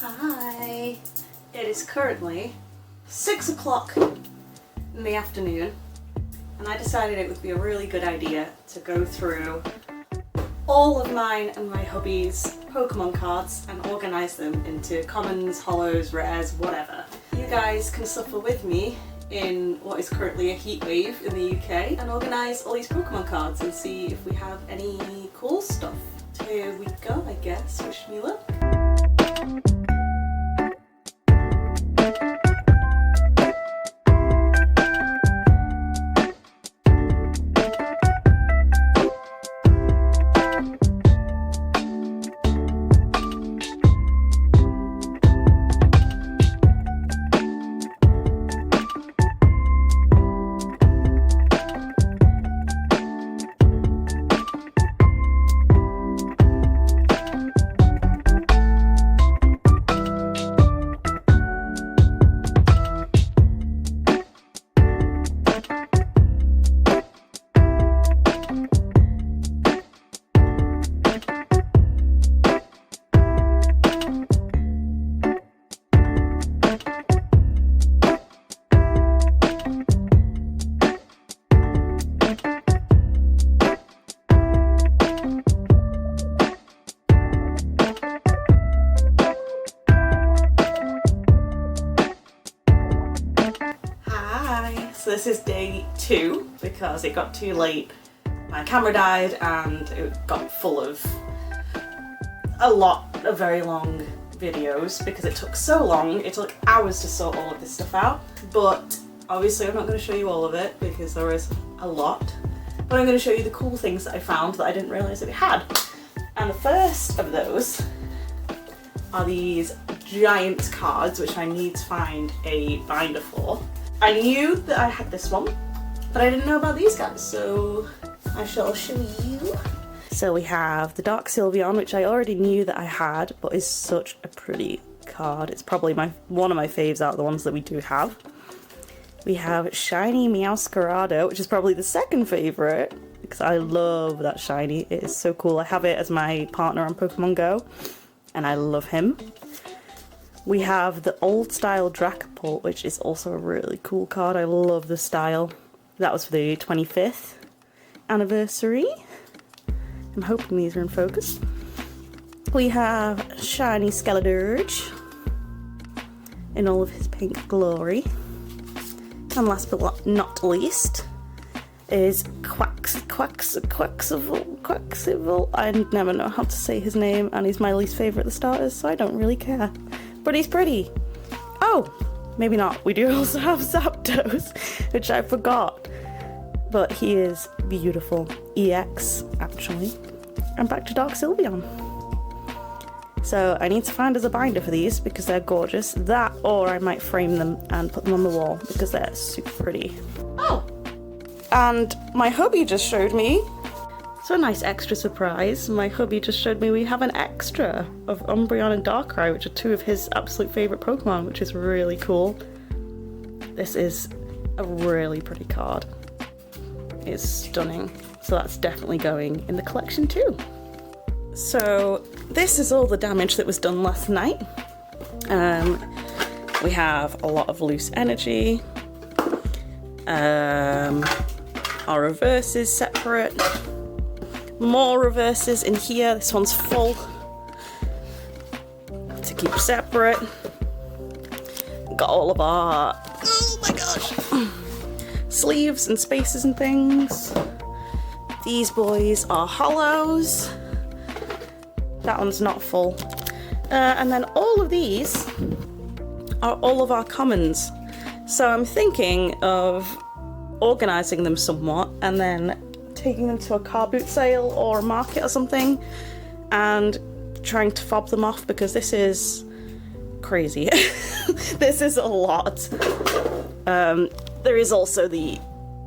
Hi! It is currently 6 o'clock in the afternoon and I decided it would be a really good idea to go through all of mine and my hubby's Pokemon cards and organise them into commons, holos, rares, whatever. You guys can suffer with me in what is currently a heatwave in the UK and organise all these Pokemon cards and see if we have any cool stuff. Here we go, I guess. Wish me luck. So this is day 2 because it got too late. My camera died and it got full of a lot of very long videos because it took so long. It took hours to sort all of this stuff out, but obviously I'm not going to show you all of it because there is a lot. But I'm going to show you the cool things that I found that I didn't realise that we had. And the first of those are these giant cards which I need to find a binder for. I knew that I had this one, but I didn't know about these guys, so I shall show you. So we have the Dark Sylveon, which I already knew that I had, but is such a pretty card. It's probably one of my faves out of the ones that we do have. We have Shiny Meowscarada, which is probably the second favourite, because I love that shiny. It is so cool. I have it as my partner on Pokemon Go, and I love him. We have the old style Dracopult, which is also a really cool card. I love the style. That was for the 25th anniversary. I'm hoping these are in focus. We have Shiny Skeledirge in all of his pink glory. And last but not least is Quaxaval. I never know how to say his name, and he's my least favourite of the starters, so I don't really care. But he's pretty. Oh, maybe not. We do also have Zapdos, which I forgot. But he is beautiful. EX, actually. And back to Dark Sylveon. So I need to find us a binder for these because they're gorgeous. That, or I might frame them and put them on the wall because they're super pretty. Oh! And my hubby just showed me. So a nice extra surprise. My hubby just showed me we have an extra of Umbreon and Darkrai, which are two of his absolute favourite Pokemon, which is really cool. This is a really pretty card. It's stunning. So that's definitely going in the collection too. So this is all the damage that was done last night. We have a lot of loose energy. Our reverse is separate. More reverses in here. This one's full to keep separate. Got all of our, oh my gosh, sleeves and spaces and things. These boys are hollows. That one's not full. And then all of these are all of our commons. So I'm thinking of organising them somewhat and then taking them to a car boot sale or a market or something and trying to fob them off because this is crazy. This is a lot. There is also the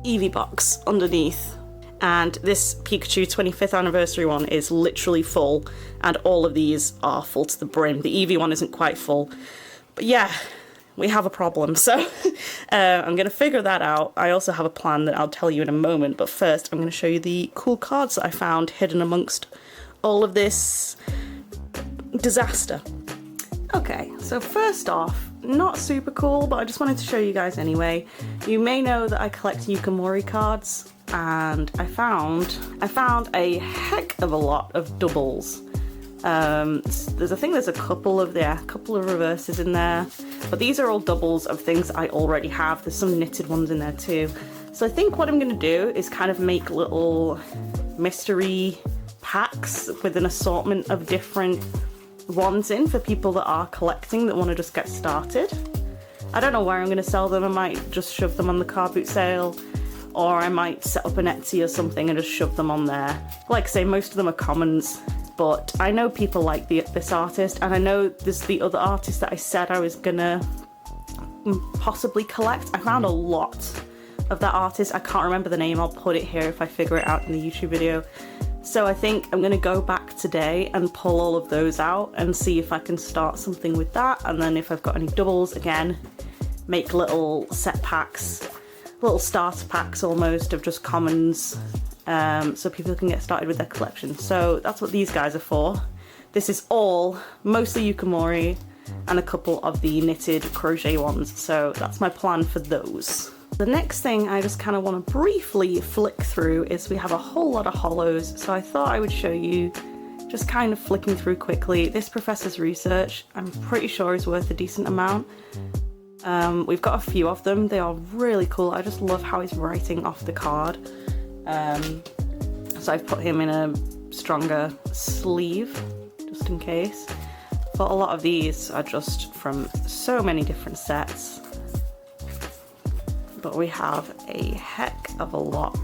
Eevee box underneath, and this Pikachu 25th anniversary one is literally full, and all of these are full to the brim. The Eevee one isn't quite full, but yeah, we have a problem, so I'm going to figure that out. I also have a plan that I'll tell you in a moment, but first I'm going to show you the cool cards that I found hidden amongst all of this disaster. Okay, so first off, not super cool, but I just wanted to show you guys anyway. You may know that I collect Yukimori cards, and I found a heck of a lot of doubles. There's a couple of reverses in there, but these are all doubles of things I already have. There's some knitted ones in there too. So I think what I'm going to do is kind of make little mystery packs with an assortment of different ones in for people that are collecting that want to just get started. I don't know where I'm going to sell them. I might just shove them on the car boot sale, or I might set up an Etsy or something and just shove them on there. Like I say, most of them are commons, but I know people like this artist, and I know there's the other artist that I said I was gonna possibly collect. I found a lot of that artist. I can't remember the name. I'll put it here if I figure it out in the YouTube video. So I think I'm going to go back today and pull all of those out and see if I can start something with that. And then if I've got any doubles, again, make little set packs, little starter packs almost of just commons, so people can get started with their collection. So that's what these guys are for. This is all mostly Yukimori and a couple of the knitted crochet ones. So that's my plan for those. The next thing I just kind of want to briefly flick through is we have a whole lot of hollows, so I thought I would show you, just kind of flicking through quickly. This professor's research, I'm pretty sure is worth a decent amount. We've got a few of them. They are really cool. I just love how he's writing off the card. So I've put him in a stronger sleeve, just in case. But a lot of these are just from so many different sets. But we have a heck of a lot.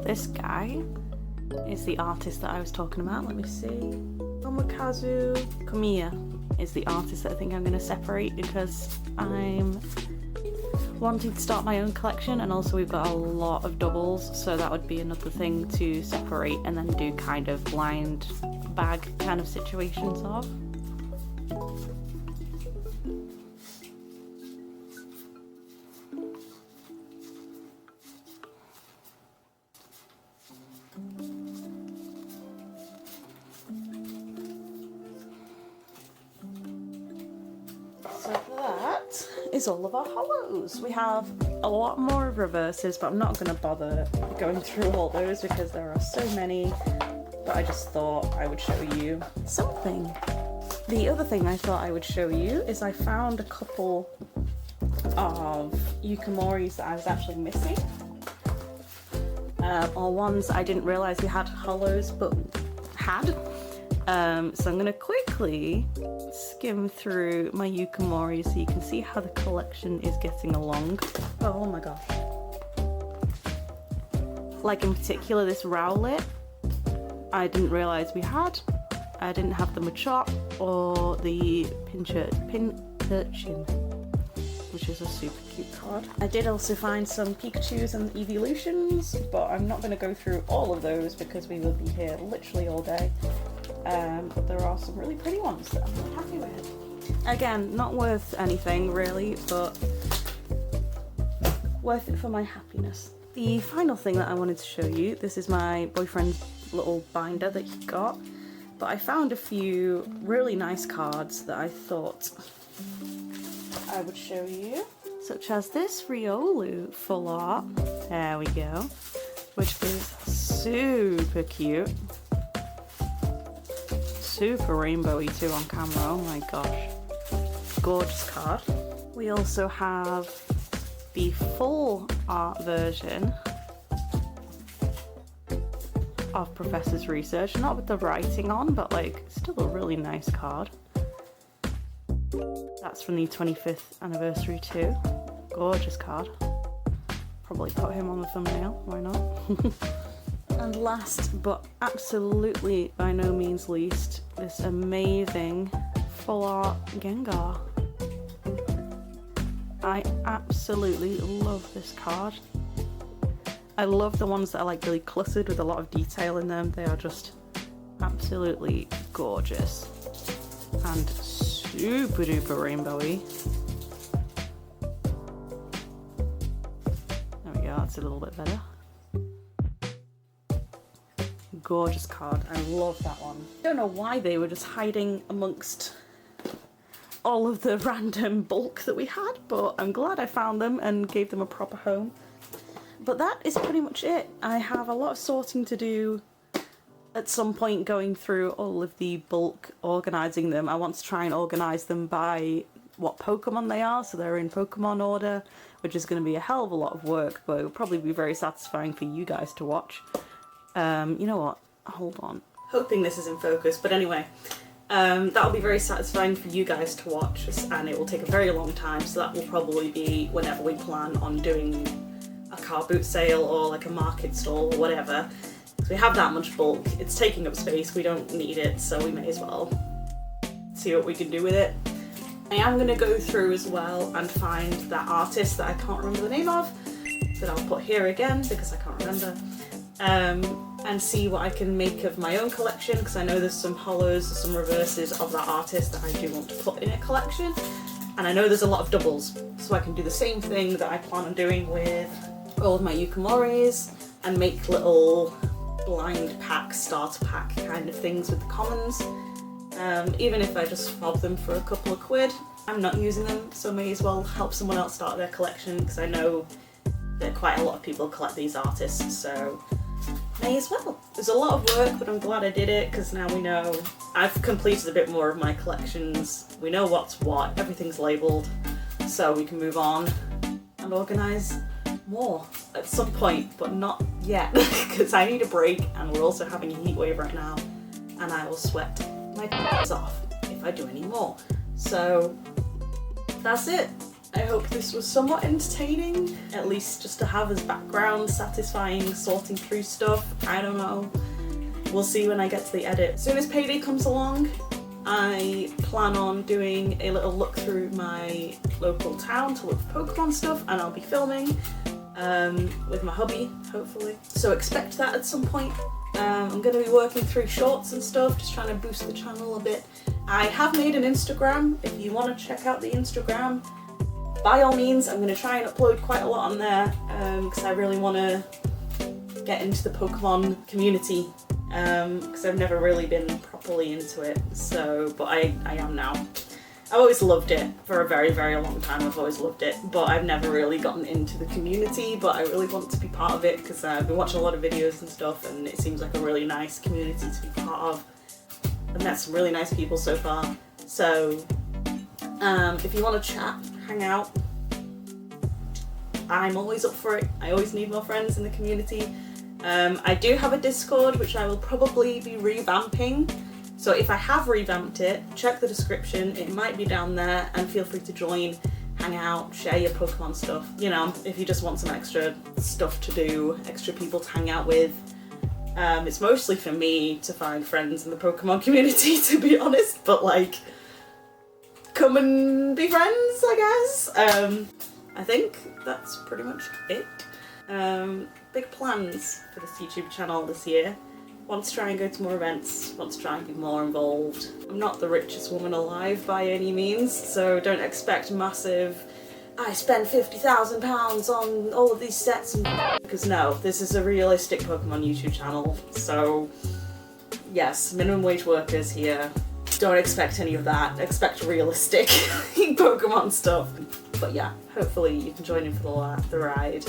this guy is the artist that I was talking about. Let me see. Tomokazu Komiya is the artist that I think I'm going to separate because I'm wanting to start my own collection, and also we've got a lot of doubles, so that would be another thing to separate and then do kind of blind bag kind of situations of. So that is all of our hollows. We have a lot more reverses, but I'm not going to bother going through all those because there are so many, but I just thought I would show you something. The other thing I thought I would show you is I found a couple of Yukamoris that I was actually missing, or ones I didn't realise we had hollows but had. So I'm going to quickly skim through my Yukamori so you can see how the collection is getting along. Oh my gosh. Like in particular this Rowlet, I didn't realise we had. I didn't have the Machop or the Pincurchin, which is a super cute card. I did also find some Pikachus and Evolutions, but I'm not going to go through all of those because we will be here literally all day. But there are some really pretty ones that I'm really happy with. Again, not worth anything really, but worth it for my happiness. The final thing that I wanted to show you, this is my boyfriend's little binder that he got, but I found a few really nice cards that I thought I would show you, such as this Riolu full art, there we go, which is super cute. Super rainbowy too on camera, oh my gosh. Gorgeous card. We also have the full art version of Professor's Research, not with the writing on, but like still a really nice card. That's from the 25th anniversary too. Gorgeous card. Probably put him on the thumbnail, why not? And last but absolutely by no means least, this amazing full art Gengar. I absolutely love this card. I love the ones that are like really clustered with a lot of detail in them. They are just absolutely gorgeous and super duper rainbowy. There we go, that's a little bit better. Gorgeous card. I love that one. Don't know why they were just hiding amongst all of the random bulk that we had, but I'm glad I found them and gave them a proper home. But that is pretty much it. I have a lot of sorting to do at some point, going through all of the bulk, organising them. I want to try and organise them by what Pokemon they are, so they're in Pokemon order, which is going to be a hell of a lot of work, but it will probably be very satisfying for you guys to watch. You know what? Hold on. Hoping this is in focus, but anyway, that'll be very satisfying for you guys to watch, and it will take a very long time, so that will probably be whenever we plan on doing a car boot sale or like a market stall or whatever. So we have that much bulk, it's taking up space, we don't need it, so we may as well see what we can do with it. I am going to go through as well and find that artist that I can't remember the name of, that I'll put here again because I can't remember. And see what I can make of my own collection, because I know there's some hollows, some reverses of that artist that I do want to put in a collection, and I know there's a lot of doubles, so I can do the same thing that I plan on doing with all of my Yukamoris and make little blind pack, starter pack kind of things with the commons. Even if I just fob them for a couple of quid, I'm not using them, so may as well help someone else start their collection, because I know that quite a lot of people collect these artists, so may as well. There's a lot of work, but I'm glad I did it, because now we know I've completed a bit more of my collections. We know what's what, everything's labelled, so we can move on and organise more at some point, but not yet, because I need a break, and we're also having a heat wave right now, and I will sweat my ass off if I do any more. So that's it. I hope this was somewhat entertaining, at least just to have as background, satisfying, sorting through stuff. I don't know. We'll see when I get to the edit. As soon as payday comes along, I plan on doing a little look through my local town to look for Pokemon stuff, and I'll be filming with my hubby, hopefully. So expect that at some point. I'm going to be working through shorts and stuff, just trying to boost the channel a bit. I have made an Instagram. If you want to check out the Instagram, by all means, I'm going to try and upload quite a lot on there because I really want to get into the Pokemon community because I've never really been properly into it. So, but I am now. I've always loved it for a very, very long time. I've always loved it, but I've never really gotten into the community, but I really want to be part of it because I've been watching a lot of videos and stuff, and it seems like a really nice community to be part of. I've met some really nice people so far. So if you want to chat, hang out, I'm always up for it. I always need more friends in the community. I do have a Discord, which I will probably be revamping. So if I have revamped it, check the description, it might be down there, and feel free to join, hang out, share your Pokemon stuff. You know, if you just want some extra stuff to do, extra people to hang out with. It's mostly for me to find friends in the Pokemon community, to be honest, but like, come and be friends, I guess. I think that's pretty much it. Big plans for this YouTube channel this year. Want to try and go to more events, want to try and be more involved. I'm not the richest woman alive by any means, so don't expect massive, I spend £50,000 on all of these sets and because no, this is a realistic Pokemon YouTube channel, so yes, minimum wage workers here. Don't expect any of that, expect realistic Pokemon stuff. But yeah, hopefully you can join in for the ride.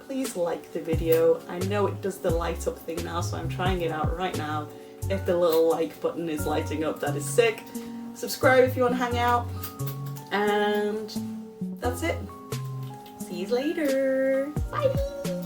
Please like the video. I know it does the light up thing now, so I'm trying it out right now. If the little like button is lighting up, that is sick. Subscribe if you want to hang out. And that's it. See you later. Bye!